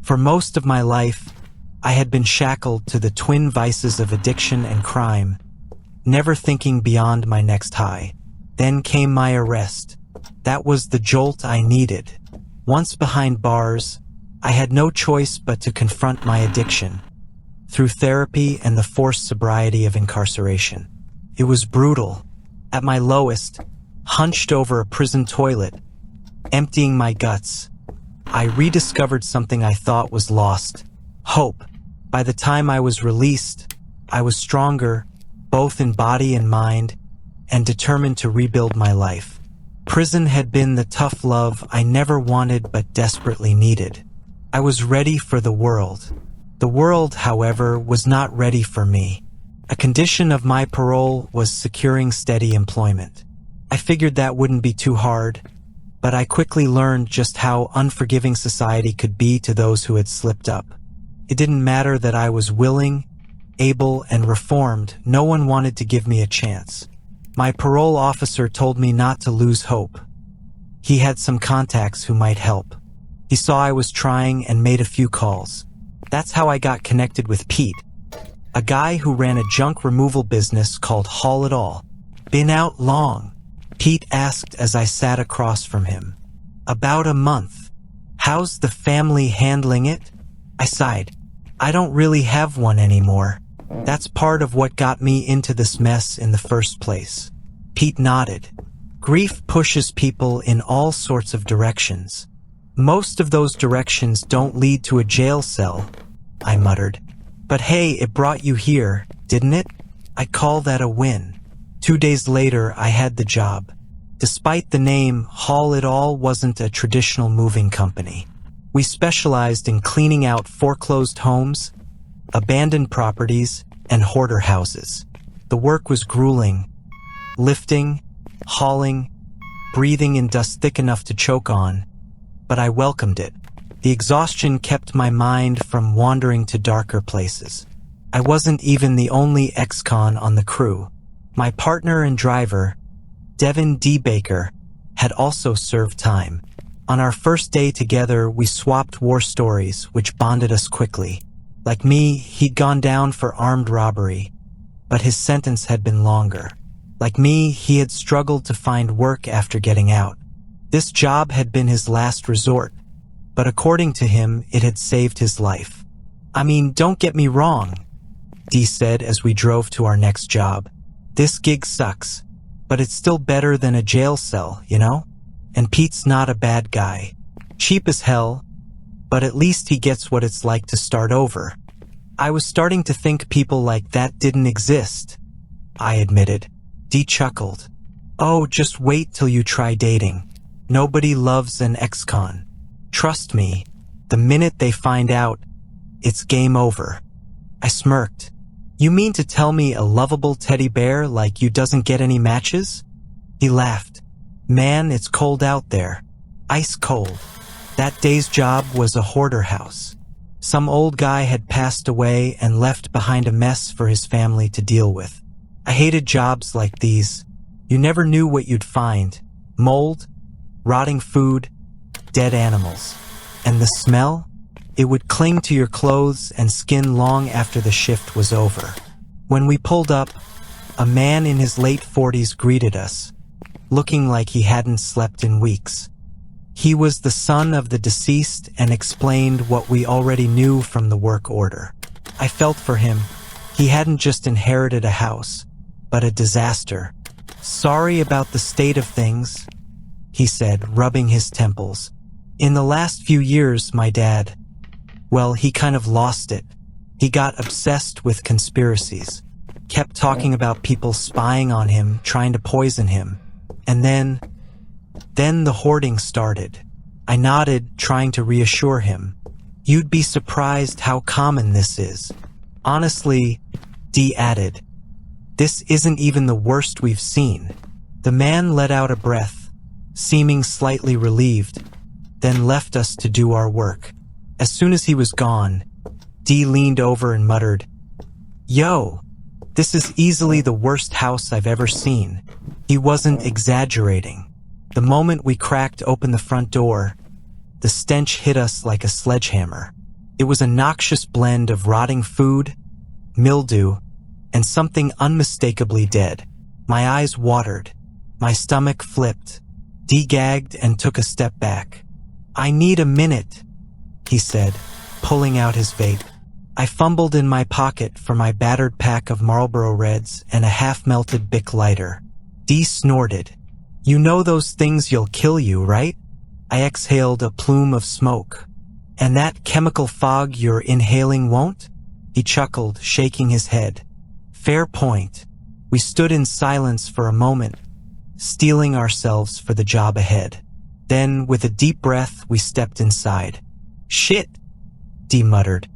For most of my life, I had been shackled to the twin vices of addiction and crime, never thinking beyond my next high. Then came my arrest. That was the jolt I needed. Once behind bars, I had no choice but to confront my addiction, through therapy and the forced sobriety of incarceration. It was brutal. At my lowest, hunched over a prison toilet, emptying my guts, I rediscovered something I thought was lost: hope. By the time I was released, I was stronger, both in body and mind, and determined to rebuild my life. Prison had been the tough love I never wanted but desperately needed. I was ready for the world. The world, however, was not ready for me. A condition of my parole was securing steady employment. I figured that wouldn't be too hard, but I quickly learned just how unforgiving society could be to those who had slipped up. It didn't matter that I was willing, able, and reformed. No one wanted to give me a chance. My parole officer told me not to lose hope. He had some contacts who might help. He saw I was trying and made a few calls. That's how I got connected with Pete, a guy who ran a junk removal business called Haul It All. "Been out long?" Pete asked as I sat across from him. "About a month. How's the family handling it?" I sighed. "I don't really have one anymore. That's part of what got me into this mess in the first place." Pete nodded. "Grief pushes people in all sorts of directions. Most of those directions don't lead to a jail cell," I muttered. "But hey, it brought you here, didn't it? I call that a win." 2 days later, I had the job. Despite the name, Haul It All wasn't a traditional moving company. We specialized in cleaning out foreclosed homes, abandoned properties, and hoarder houses. The work was grueling. Lifting, hauling, breathing in dust thick enough to choke on, but I welcomed it. The exhaustion kept my mind from wandering to darker places. I wasn't even the only ex-con on the crew. My partner and driver, Devin D. Baker, had also served time. On our first day together, we swapped war stories, which bonded us quickly. Like me, he'd gone down for armed robbery, but his sentence had been longer. Like me, he had struggled to find work after getting out. This job had been his last resort, but according to him, it had saved his life. "I mean, don't get me wrong," Dee said as we drove to our next job. "This gig sucks, but it's still better than a jail cell, you know? And Pete's not a bad guy. Cheap as hell, but at least he gets what it's like to start over." I was starting to think people like that didn't exist, I admitted. Dee chuckled. "Oh, just wait till you try dating. Nobody loves an ex-con. Trust me, the minute they find out, it's game over." I smirked. "You mean to tell me a lovable teddy bear like you doesn't get any matches?" He laughed. "Man, it's cold out there. Ice cold." That day's job was a hoarder house. Some old guy had passed away and left behind a mess for his family to deal with. I hated jobs like these. You never knew what you'd find. Mold, rotting food, dead animals. And the smell? It would cling to your clothes and skin long after the shift was over. When we pulled up, a man in his late 40s greeted us, looking like he hadn't slept in weeks. He was the son of the deceased and explained what we already knew from the work order. I felt for him. He hadn't just inherited a house, but a disaster. "Sorry about the state of things," he said, rubbing his temples. "In the last few years, my dad, well, he kind of lost it. He got obsessed with conspiracies, kept talking about people spying on him, trying to poison him. And then the hoarding started." I nodded, trying to reassure him. "You'd be surprised how common this is. Honestly," Dee added, "this isn't even the worst we've seen." The man let out a breath, seeming slightly relieved, then left us to do our work. As soon as he was gone, Dee leaned over and muttered, "Yo, this is easily the worst house I've ever seen." He wasn't exaggerating. The moment we cracked open the front door, the stench hit us like a sledgehammer. It was a noxious blend of rotting food, mildew, and something unmistakably dead. My eyes watered. My stomach flipped. Dee gagged and took a step back. "I need a minute," he said, pulling out his vape. I fumbled in my pocket for my battered pack of Marlboro Reds and a half-melted Bic lighter. Dee snorted. "You know those things you'll kill you, right?" I exhaled a plume of smoke. "And that chemical fog you're inhaling won't?" He chuckled, shaking his head. "Fair point." We stood in silence for a moment, steeling ourselves for the job ahead. Then, with a deep breath, we stepped inside. "Shit," Dee muttered,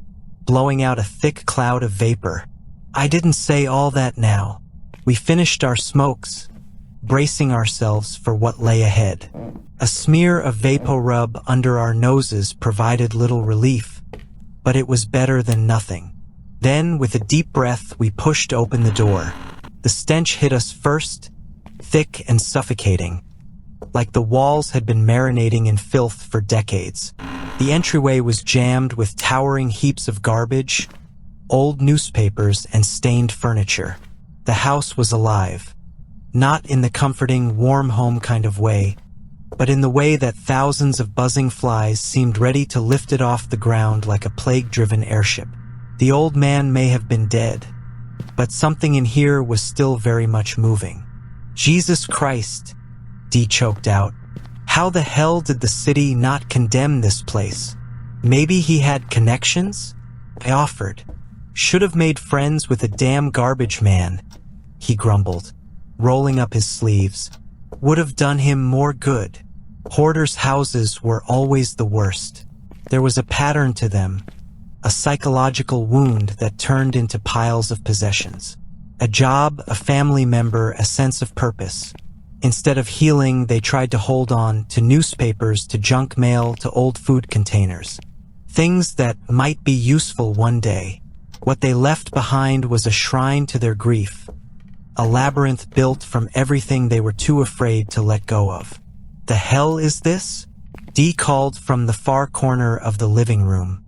blowing out a thick cloud of vapor. I didn't say all that now. We finished our smokes, bracing ourselves for what lay ahead. A smear of vapor-rub under our noses provided little relief, but it was better than nothing. Then, with a deep breath, we pushed open the door. The stench hit us first, thick and suffocating, like the walls had been marinating in filth for decades. The entryway was jammed with towering heaps of garbage, old newspapers, and stained furniture. The house was alive, not in the comforting, warm home kind of way, but in the way that thousands of buzzing flies seemed ready to lift it off the ground like a plague-driven airship. The old man may have been dead, but something in here was still very much moving. "Jesus Christ," Dee choked out. "How the hell did the city not condemn this place? Maybe he had connections?" I offered. "Should have made friends with a damn garbage man," he grumbled, rolling up his sleeves. "Would have done him more good." Hoarders' houses were always the worst. There was a pattern to them, a psychological wound that turned into piles of possessions. A job, a family member, a sense of purpose. Instead of healing, they tried to hold on to newspapers, to junk mail, to old food containers. Things that might be useful one day. What they left behind was a shrine to their grief, a labyrinth built from everything they were too afraid to let go of. "The hell is this?" Dee called from the far corner of the living room.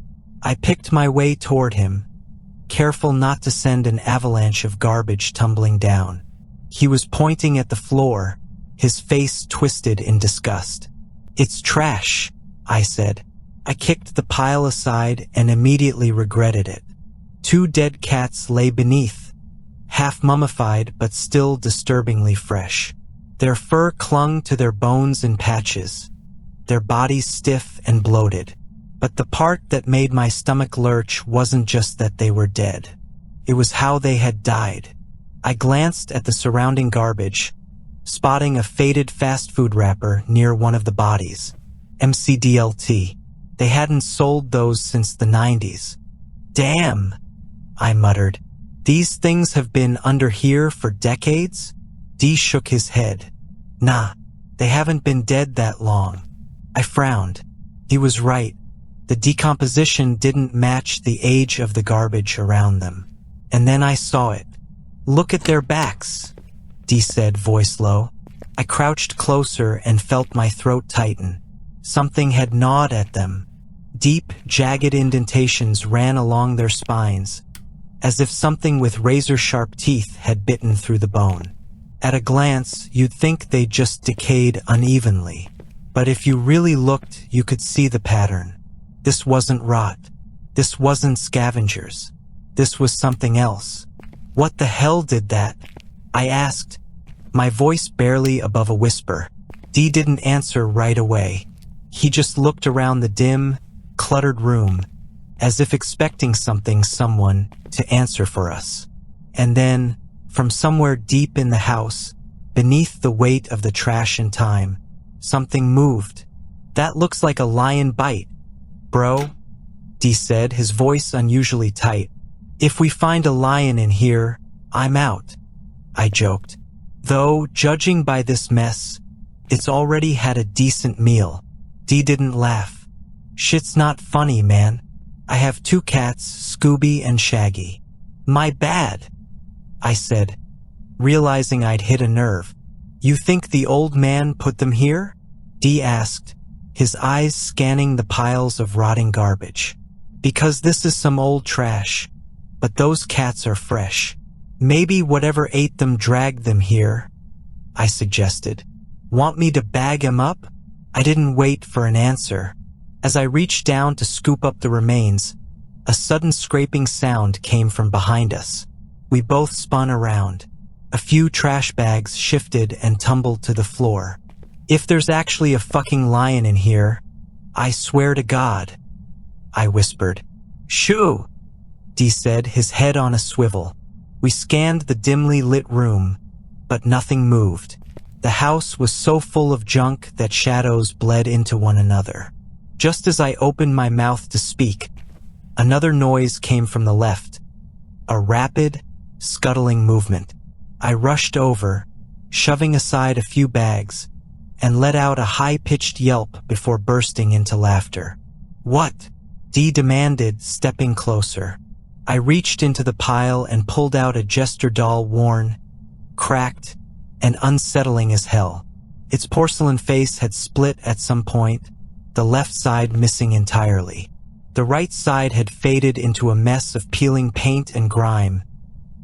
I picked my way toward him, careful not to send an avalanche of garbage tumbling down. He was pointing at the floor, his face twisted in disgust. "It's trash," I said. I kicked the pile aside and immediately regretted it. 2 dead cats lay beneath, half mummified but still disturbingly fresh. Their fur clung to their bones in patches, their bodies stiff and bloated. But the part that made my stomach lurch wasn't just that they were dead. It was how they had died. I glanced at the surrounding garbage, spotting a faded fast food wrapper near one of the bodies. MCDLT. They hadn't sold those since the 90s. "Damn," I muttered. "These things have been under here for decades?" Dee shook his head. "Nah, they haven't been dead that long." I frowned. He was right. The decomposition didn't match the age of the garbage around them. And then I saw it. "Look at their backs," Dee said, voice low. I crouched closer and felt my throat tighten. Something had gnawed at them. Deep, jagged indentations ran along their spines, as if something with razor-sharp teeth had bitten through the bone. At a glance, you'd think they'd just decayed unevenly. But if you really looked, you could see the pattern. This wasn't rot. This wasn't scavengers. This was something else. "What the hell did that?" I asked, my voice barely above a whisper. Dee didn't answer right away. He just looked around the dim, cluttered room, as if expecting someone to answer for us. And then, from somewhere deep in the house, beneath the weight of the trash and time, something moved. "That looks like a lion bite, bro," Dee said, his voice unusually tight. "If we find a lion in here, I'm out," I joked. "Though, judging by this mess, it's already had a decent meal." Dee didn't laugh. "Shit's not funny, man. I have 2 cats, Scooby and Shaggy." "My bad," I said, realizing I'd hit a nerve. "You think the old man put them here?" Dee asked, his eyes scanning the piles of rotting garbage. Because this is some old trash, but those cats are fresh. Maybe whatever ate them dragged them here, I suggested. Want me to bag him up? I didn't wait for an answer. As I reached down to scoop up the remains, a sudden scraping sound came from behind us. We both spun around. A few trash bags shifted and tumbled to the floor. If there's actually a fucking lion in here, I swear to God, I whispered. Shoo, Dee said, his head on a swivel. We scanned the dimly lit room, but nothing moved. The house was so full of junk that shadows bled into one another. Just as I opened my mouth to speak, another noise came from the left. A rapid, scuttling movement. I rushed over, shoving aside a few bags, and let out a high-pitched yelp before bursting into laughter. What? Dee demanded, stepping closer. I reached into the pile and pulled out a Jester doll worn, cracked, and unsettling as hell. Its porcelain face had split at some point, the left side missing entirely. The right side had faded into a mess of peeling paint and grime,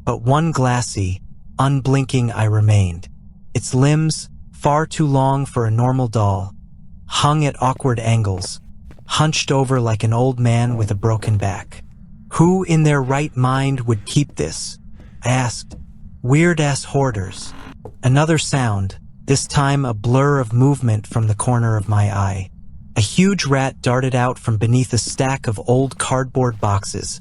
but one glassy, unblinking eye remained. Its limbs, far too long for a normal doll, hung at awkward angles, hunched over like an old man with a broken back. Who in their right mind would keep this? I asked. Weird-ass hoarders. Another sound, this time a blur of movement from the corner of my eye. A huge rat darted out from beneath a stack of old cardboard boxes,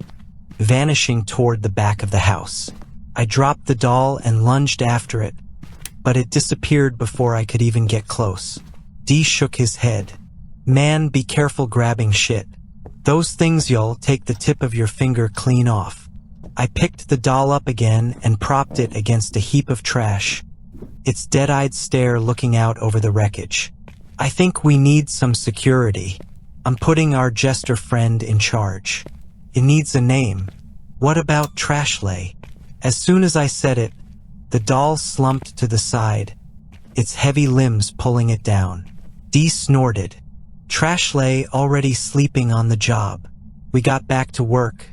vanishing toward the back of the house. I dropped the doll and lunged after it, but it disappeared before I could even get close. Dee shook his head. Man, be careful grabbing shit. Those things you'll take the tip of your finger clean off. I picked the doll up again and propped it against a heap of trash, its dead-eyed stare looking out over the wreckage. I think we need some security. I'm putting our Jester friend in charge. It needs a name. What about Trashley? As soon as I said it, the doll slumped to the side, its heavy limbs pulling it down. Dee snorted. Trashley already sleeping on the job. We got back to work,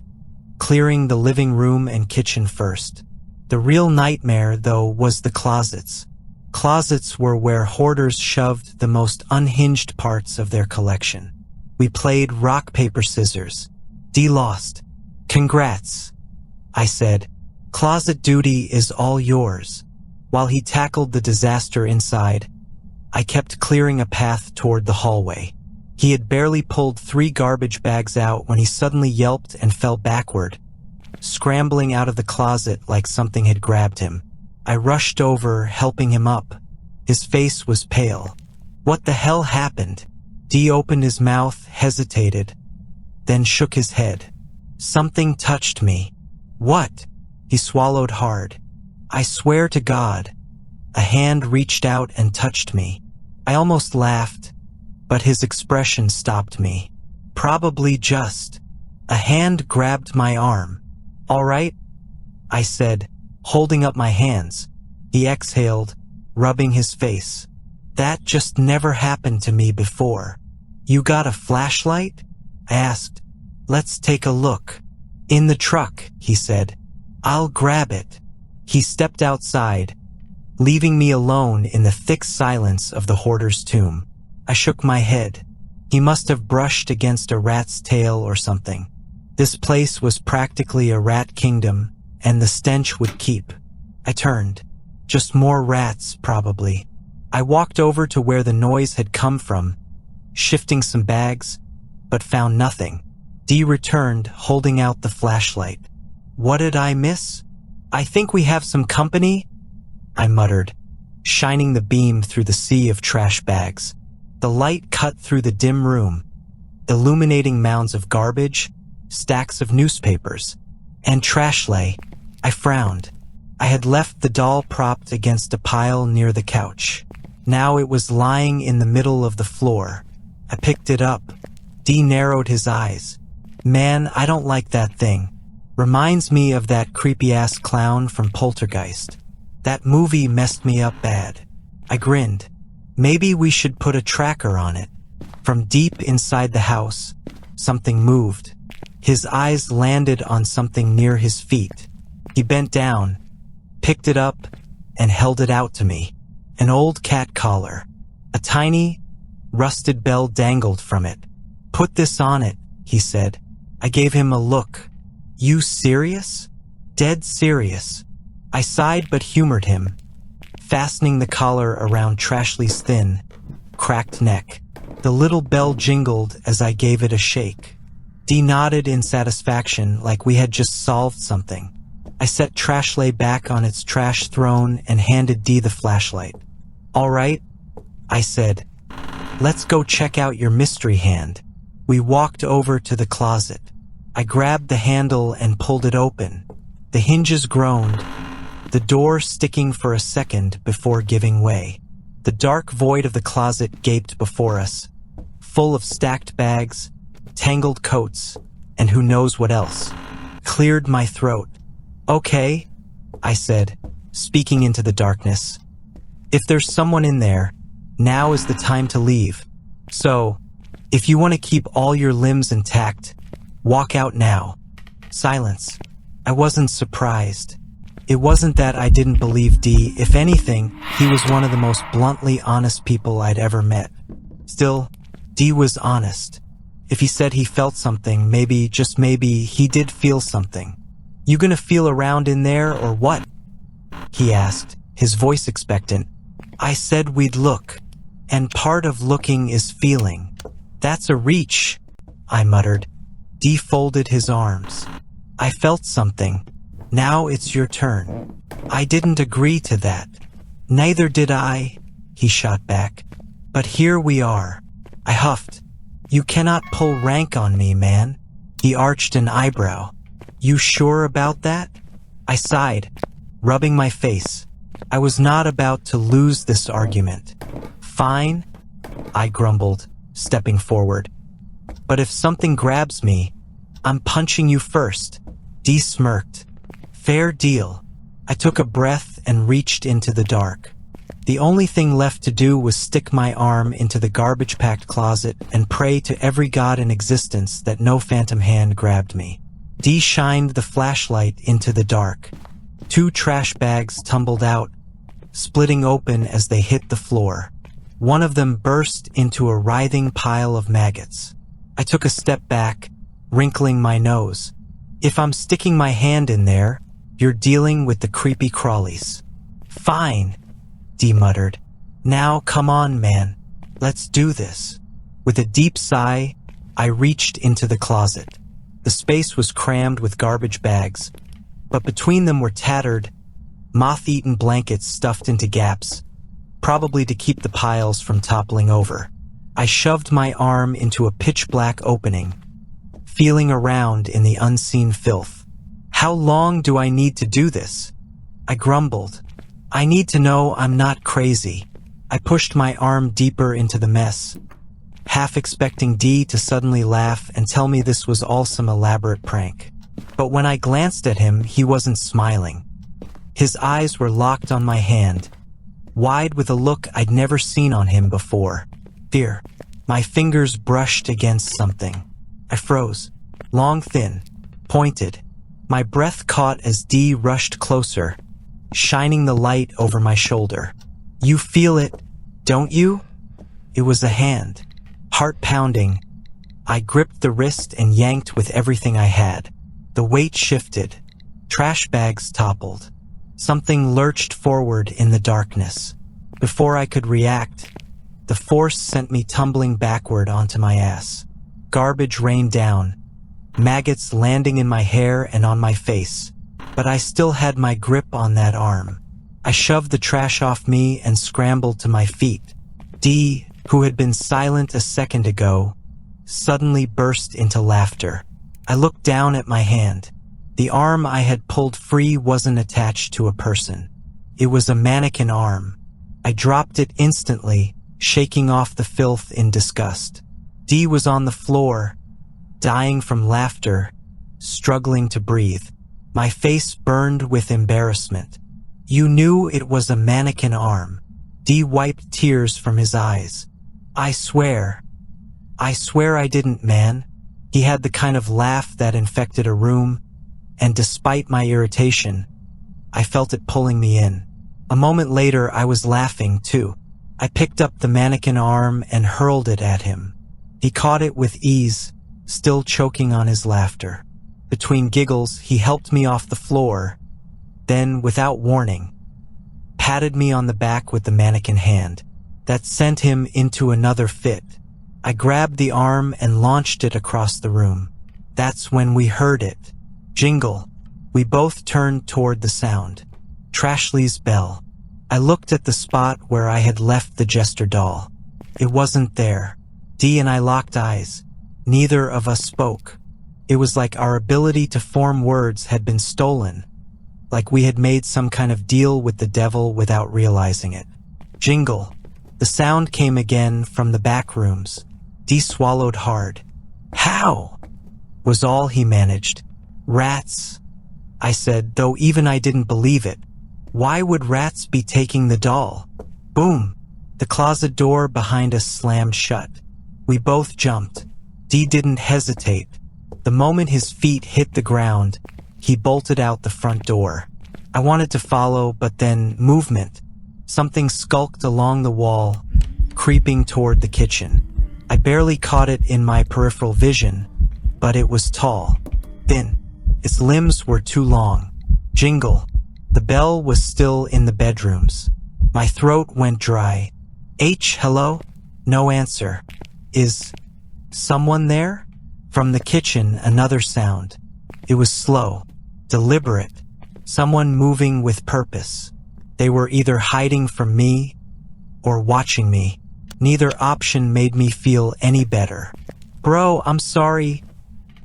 clearing the living room and kitchen first. The real nightmare, though, was the closets. Closets were where hoarders shoved the most unhinged parts of their collection. We played rock, paper, scissors. Dee lost. Congrats, I said. Closet duty is all yours. While he tackled the disaster inside, I kept clearing a path toward the hallway. He had barely pulled 3 garbage bags out when he suddenly yelped and fell backward, scrambling out of the closet like something had grabbed him. I rushed over, helping him up. His face was pale. What the hell happened? Dee opened his mouth, hesitated, then shook his head. Something touched me. What? He swallowed hard. I swear to God. A hand reached out and touched me. I almost laughed, but his expression stopped me. Probably just. A hand grabbed my arm. All right, I said, holding up my hands. He exhaled, rubbing his face. That just never happened to me before. You got a flashlight? I asked. Let's take a look. In the truck, he said. I'll grab it. He stepped outside, leaving me alone in the thick silence of the hoarder's tomb. I shook my head. He must have brushed against a rat's tail or something. This place was practically a rat kingdom, and the stench would keep. I turned. Just more rats, probably. I walked over to where the noise had come from, shifting some bags, but found nothing. Dee returned, holding out the flashlight. What did I miss? I think we have some company, I muttered, shining the beam through the sea of trash bags. The light cut through the dim room, illuminating mounds of garbage, stacks of newspapers, and Trashley. I frowned. I had left the doll propped against a pile near the couch. Now it was lying in the middle of the floor. I picked it up. Dee narrowed his eyes. Man, I don't like that thing. Reminds me of that creepy-ass clown from Poltergeist. That movie messed me up bad. I grinned. Maybe we should put a tracker on it. From deep inside the house, something moved. His eyes landed on something near his feet. He bent down, picked it up, and held it out to me. An old cat collar. A tiny, rusted bell dangled from it. "Put this on it," he said. I gave him a look. "You serious?" "Dead serious." I sighed but humored him, fastening the collar around Trashley's thin, cracked neck. The little bell jingled as I gave it a shake. Dee nodded in satisfaction, like we had just solved something. I set Trashley back on its trash throne and handed Dee the flashlight. "All right," I said. "Let's go check out your mystery hand." We walked over to the closet. I grabbed the handle and pulled it open. The hinges groaned, the door sticking for a second before giving way. The dark void of the closet gaped before us, full of stacked bags, tangled coats, and who knows what else. Cleared my throat. "Okay," I said, speaking into the darkness. "If there's someone in there, now is the time to leave. So, if you want to keep all your limbs intact, walk out now." Silence. I wasn't surprised. It wasn't that I didn't believe Dee. If anything, he was one of the most bluntly honest people I'd ever met. Still, Dee was honest. If he said he felt something, maybe, just maybe, he did feel something. "You gonna feel around in there or what?" he asked, his voice expectant. I said we'd look, and part of looking is feeling. "That's a reach," I muttered. Dee folded his arms. "I felt something. Now it's your turn." I didn't agree to that. "Neither did I," he shot back. "But here we are." I huffed. "You cannot pull rank on me, man." He arched an eyebrow. "You sure about that?" I sighed, rubbing my face. I was not about to lose this argument. "Fine," I grumbled, stepping forward. "But if something grabs me, I'm punching you first." Dee smirked. "Fair deal." I took a breath and reached into the dark. The only thing left to do was stick my arm into the garbage-packed closet and pray to every god in existence that no phantom hand grabbed me. Dee shined the flashlight into the dark. 2 trash bags tumbled out, splitting open as they hit the floor. One of them burst into a writhing pile of maggots. I took a step back, wrinkling my nose. "If I'm sticking my hand in there, you're dealing with the creepy crawlies." "Fine," Dee muttered. "Now come on, man. Let's do this." With a deep sigh, I reached into the closet. The space was crammed with garbage bags, but between them were tattered, moth-eaten blankets stuffed into gaps, probably to keep the piles from toppling over. I shoved my arm into a pitch-black opening, feeling around in the unseen filth. "How long do I need to do this?" I grumbled. "I need to know I'm not crazy." I pushed my arm deeper into the mess, half expecting Dee to suddenly laugh and tell me this was all some elaborate prank. But when I glanced at him, he wasn't smiling. His eyes were locked on my hand, wide with a look I'd never seen on him before. Fear. My fingers brushed against something. I froze. Long, thin, pointed. My breath caught as Dee rushed closer, shining the light over my shoulder. "You feel it, don't you?" It was a hand. Heart pounding. I gripped the wrist and yanked with everything I had. The weight shifted. Trash bags toppled. Something lurched forward in the darkness. Before I could react, the force sent me tumbling backward onto my ass. Garbage rained down, maggots landing in my hair and on my face, but I still had my grip on that arm. I shoved the trash off me and scrambled to my feet. Dee, who had been silent a second ago, suddenly burst into laughter. I looked down at my hand. The arm I had pulled free wasn't attached to a person. It was a mannequin arm. I dropped it instantly, shaking off the filth in disgust. Dee was on the floor, dying from laughter, struggling to breathe. My face burned with embarrassment. "You knew it was a mannequin arm." Dee wiped tears from his eyes. I swear I didn't, man." He had the kind of laugh that infected a room, and despite my irritation, I felt it pulling me in. A moment later, I was laughing too. I picked up the mannequin arm and hurled it at him. He caught it with ease, still choking on his laughter. Between giggles, he helped me off the floor, then, without warning, patted me on the back with the mannequin hand. That sent him into another fit. I grabbed the arm and launched it across the room. That's when we heard it. Jingle. We both turned toward the sound. Trashley's bell. I looked at the spot where I had left the Jester doll. It wasn't there. Dee and I locked eyes. Neither of us spoke. It was like our ability to form words had been stolen, like we had made some kind of deal with the devil without realizing it. Jingle. The sound came again from the back rooms. Dee swallowed hard. How? Was all he managed. Rats, I said, though even I didn't believe it. Why would rats be taking the doll? Boom. The closet door behind us slammed shut. We both jumped. Dee didn't hesitate. The moment his feet hit the ground, he bolted out the front door. I wanted to follow, but then movement. Something skulked along the wall, creeping toward the kitchen. I barely caught it in my peripheral vision, but it was tall, thin. Its limbs were too long. Jingle. The bell was still in the bedrooms. My throat went dry. Hello? No answer. Is someone there? From the kitchen, another sound. It was slow, deliberate, someone moving with purpose. They were either hiding from me or watching me. Neither option made me feel any better. Bro, I'm sorry,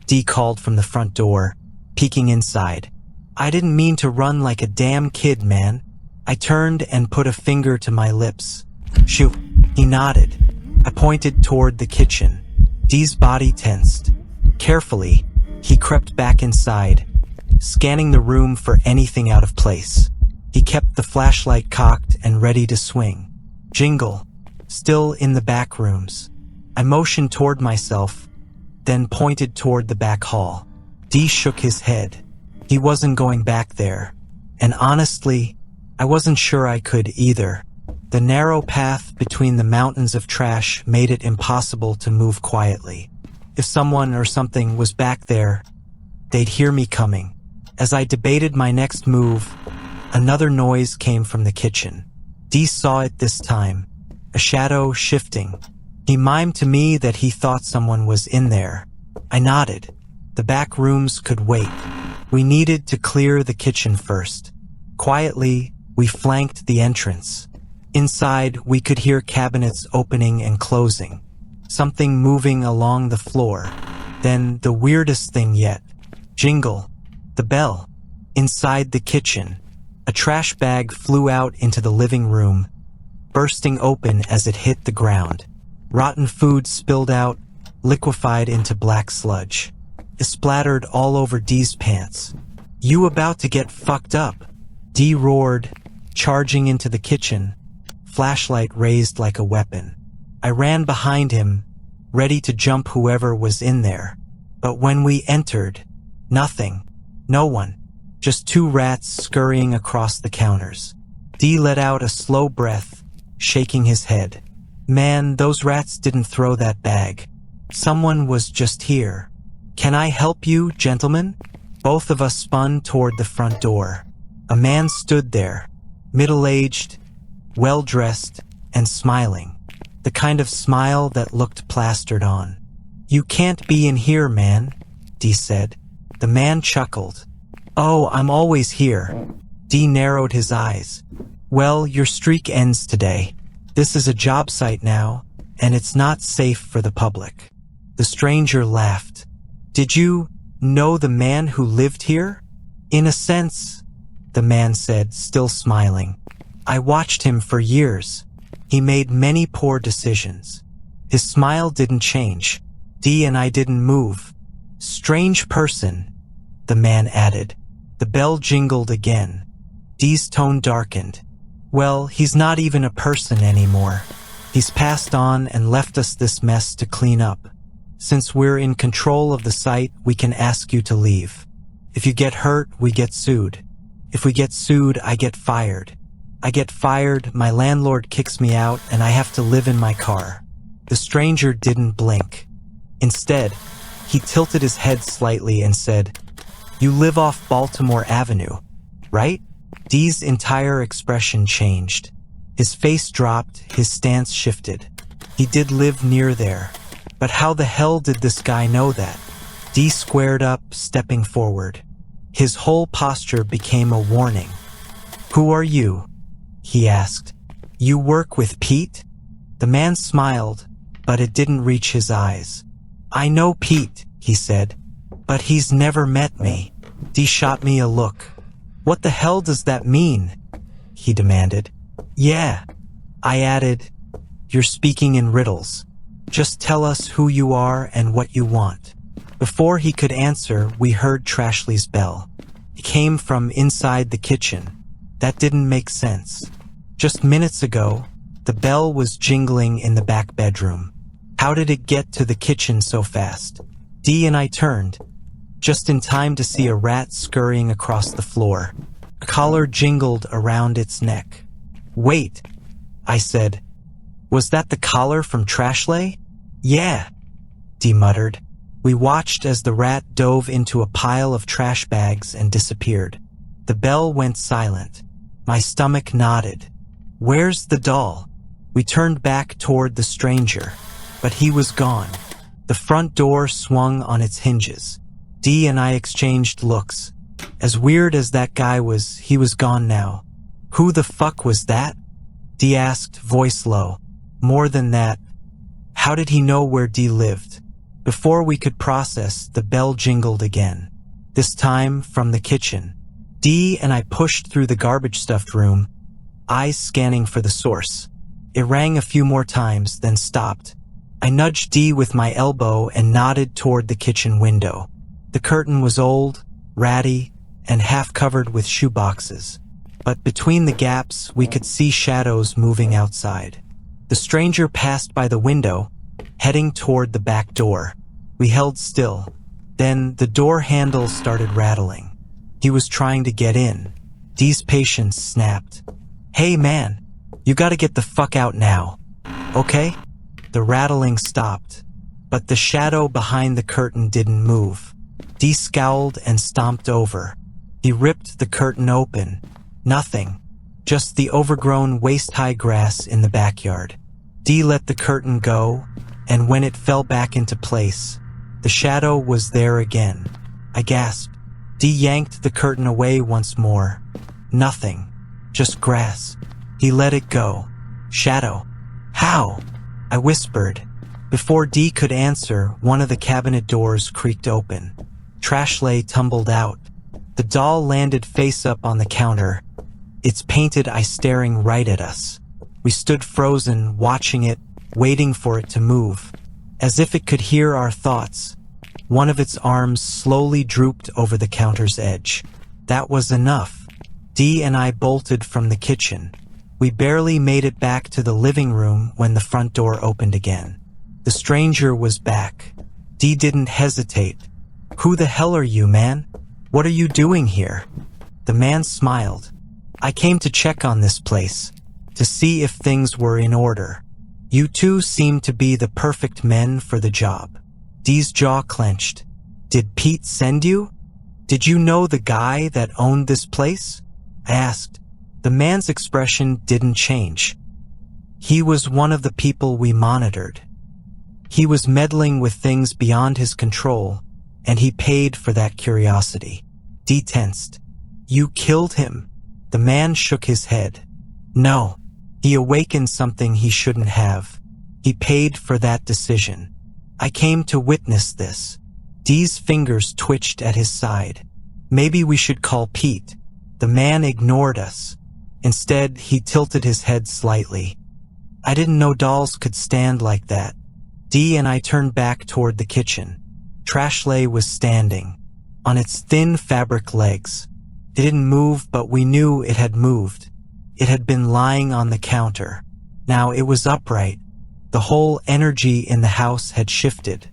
Dee called from the front door, peeking inside. I didn't mean to run like a damn kid, man. I turned and put a finger to my lips. Shoot, he nodded. I pointed toward the kitchen. Dee's body tensed. Carefully, he crept back inside, scanning the room for anything out of place. He kept the flashlight cocked and ready to swing. Jingle, still in the back rooms. I motioned toward myself, then pointed toward the back hall. Dee shook his head. He wasn't going back there. And honestly, I wasn't sure I could either. The narrow path between the mountains of trash made it impossible to move quietly. If someone or something was back there, they'd hear me coming. As I debated my next move, another noise came from the kitchen. Dee saw it this time, a shadow shifting. He mimed to me that he thought someone was in there. I nodded. The back rooms could wait. We needed to clear the kitchen first. Quietly, we flanked the entrance. Inside, we could hear cabinets opening and closing, something moving along the floor. Then, the weirdest thing yet, Jingle, the bell. Inside the kitchen, a trash bag flew out into the living room, bursting open as it hit the ground. Rotten food spilled out, liquefied into black sludge. It splattered all over Dee's pants. You about to get fucked up, Dee roared, charging into the kitchen, flashlight raised like a weapon. I ran behind him, ready to jump whoever was in there. But when we entered, nothing. No one. Just two rats scurrying across the counters. Dee let out a slow breath, shaking his head. Man, those rats didn't throw that bag. Someone was just here. Can I help you, gentlemen? Both of us spun toward the front door. A man stood there, middle-aged, well-dressed, and smiling. The kind of smile that looked plastered on. You can't be in here, man, Dee said. The man chuckled. Oh, I'm always here. Dee narrowed his eyes. Well, your streak ends today. This is a job site now, and it's not safe for the public. The stranger laughed. Did you know the man who lived here? In a sense, the man said, still smiling. I watched him for years. He made many poor decisions. His smile didn't change. Dee and I didn't move. Strange person, the man added. The bell jingled again. Dee's tone darkened. Well, he's not even a person anymore. He's passed on and left us this mess to clean up. Since we're in control of the site, we can ask you to leave. If you get hurt, we get sued. If we get sued, I get fired. I get fired, my landlord kicks me out, and I have to live in my car." The stranger didn't blink. Instead, he tilted his head slightly and said, "You live off Baltimore Avenue, right?" Dee's entire expression changed. His face dropped, his stance shifted. He did live near there. But how the hell did this guy know that? Dee squared up, stepping forward. His whole posture became a warning. "Who are you?" he asked. "You work with Pete?" The man smiled, but it didn't reach his eyes. "I know Pete," he said, "but he's never met me." Dee shot me a look. "What the hell does that mean?" he demanded. "Yeah," I added, "you're speaking in riddles. Just tell us who you are and what you want." Before he could answer, we heard Trashley's bell. It came from inside the kitchen. That didn't make sense. Just minutes ago, the bell was jingling in the back bedroom. How did it get to the kitchen so fast? Dee and I turned, just in time to see a rat scurrying across the floor. A collar jingled around its neck. "Wait," I said. "Was that the collar from Trashley?" "Yeah," Dee muttered. We watched as the rat dove into a pile of trash bags and disappeared. The bell went silent. My stomach nodded. "Where's the doll?" We turned back toward the stranger, but he was gone. The front door swung on its hinges. Dee and I exchanged looks. As weird as that guy was, he was gone now. "Who the fuck was that?" Dee asked, voice low. More than that, how did he know where Dee lived? Before we could process, the bell jingled again. This time from the kitchen. Dee and I pushed through the garbage-stuffed room, eyes scanning for the source. It rang a few more times, then stopped. I nudged Dee with my elbow and nodded toward the kitchen window. The curtain was old, ratty, and half covered with shoeboxes. But between the gaps, we could see shadows moving outside. The stranger passed by the window, heading toward the back door. We held still. Then the door handle started rattling. He was trying to get in. Dee's patience snapped. "Hey man, you gotta get the fuck out now. Okay?" The rattling stopped, but the shadow behind the curtain didn't move. Dee scowled and stomped over. He ripped the curtain open. Nothing. Just the overgrown waist-high grass in the backyard. Dee let the curtain go, and when it fell back into place, the shadow was there again. I gasped. Dee yanked the curtain away once more. Nothing. Just grass. He let it go. Shadow. "How?" I whispered. Before Dee could answer, one of the cabinet doors creaked open. Trashley tumbled out. The doll landed face up on the counter, its painted eye staring right at us. We stood frozen, watching it, waiting for it to move. As if it could hear our thoughts, one of its arms slowly drooped over the counter's edge. That was enough. Dee and I bolted from the kitchen. We barely made it back to the living room when the front door opened again. The stranger was back. Dee didn't hesitate. "Who the hell are you, man? What are you doing here?" The man smiled. "I came to check on this place, to see if things were in order. You two seem to be the perfect men for the job." Dee's jaw clenched. "Did Pete send you? Did you know the guy that owned this place?" I asked. The man's expression didn't change. He was one of the people we monitored. He was meddling with things beyond his control, and he paid for that curiosity. Dee tensed. "You killed him?" The man shook his head. "No. He awakened something he shouldn't have. He paid for that decision. I came to witness this." Dee's fingers twitched at his side. "Maybe we should call Pete." The man ignored us. Instead, he tilted his head slightly. I didn't know dolls could stand like that. Dee and I turned back toward the kitchen. Trashley was standing, on its thin fabric legs. It didn't move, but we knew it had moved. It had been lying on the counter. Now it was upright. The whole energy in the house had shifted.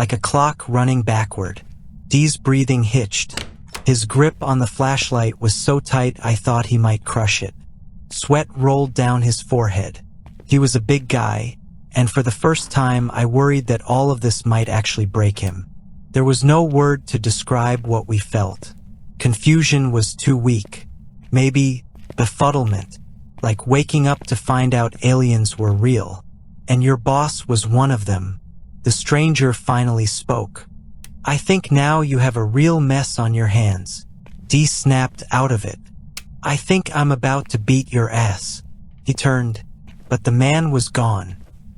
like a clock running backward. Dee's breathing hitched. His grip on the flashlight was so tight I thought he might crush it. Sweat rolled down his forehead. He was a big guy, and for the first time I worried that all of this might actually break him. There was no word to describe what we felt. Confusion was too weak. Maybe befuddlement, like waking up to find out aliens were real. And your boss was one of them. The stranger finally spoke. "I think now you have a real mess on your hands." Dee snapped out of it. "I think I'm about to beat your ass." He turned, but the man was gone.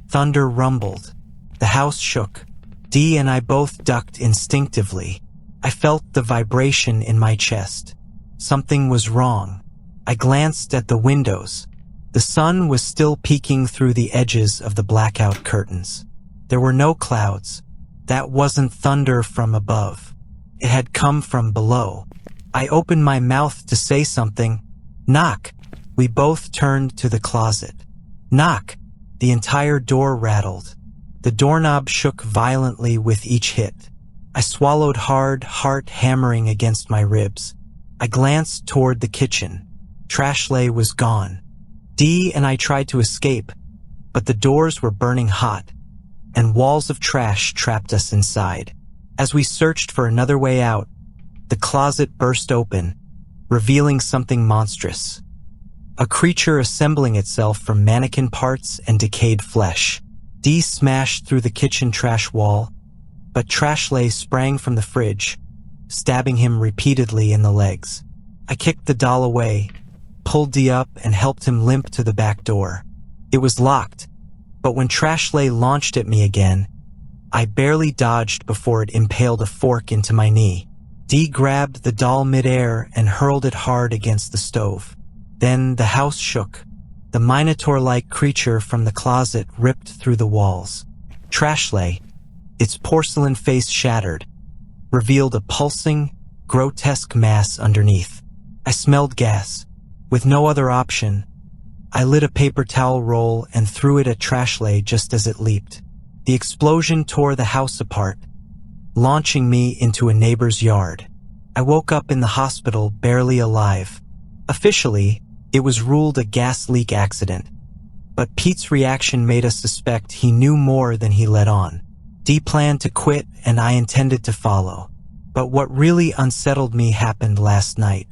Thunder rumbled. The house shook. Dee and I both ducked instinctively. I felt the vibration in my chest. Something was wrong. I glanced at the windows. The sun was still peeking through the edges of the blackout curtains. There were no clouds. That wasn't thunder from above. It had come from below. I opened my mouth to say something. "Knock." We both turned to the closet. "Knock." The entire door rattled. The doorknob shook violently with each hit. I swallowed hard, heart hammering against my ribs. I glanced toward the kitchen. Trashley was gone. Dee and I tried to escape, but the doors were burning hot, and walls of trash trapped us inside. As we searched for another way out, the closet burst open, revealing something monstrous. A creature assembling itself from mannequin parts and decayed flesh. Dee smashed through the kitchen trash wall, but Trashley sprang from the fridge, stabbing him repeatedly in the legs. I kicked the doll away, pulled Dee up, and helped him limp to the back door. It was locked, but when Trashley launched at me again, I barely dodged before it impaled a fork into my knee. Dee grabbed the doll midair and hurled it hard against the stove. Then the house shook. The Minotaur-like creature from the closet ripped through the walls. Trashley, its porcelain face shattered, revealed a pulsing, grotesque mass underneath. I smelled gas. With no other option, I lit a paper towel roll and threw it at Trashley just as it leaped. The explosion tore the house apart, launching me into a neighbor's yard. I woke up in the hospital barely alive. Officially, it was ruled a gas leak accident, but Pete's reaction made us suspect he knew more than he let on. Dee planned to quit and I intended to follow. But what really unsettled me happened last night.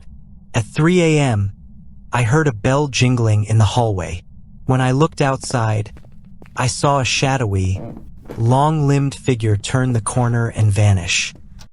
At 3 a.m., I heard a bell jingling in the hallway. When I looked outside, I saw a shadowy, long-limbed figure turn the corner and vanish.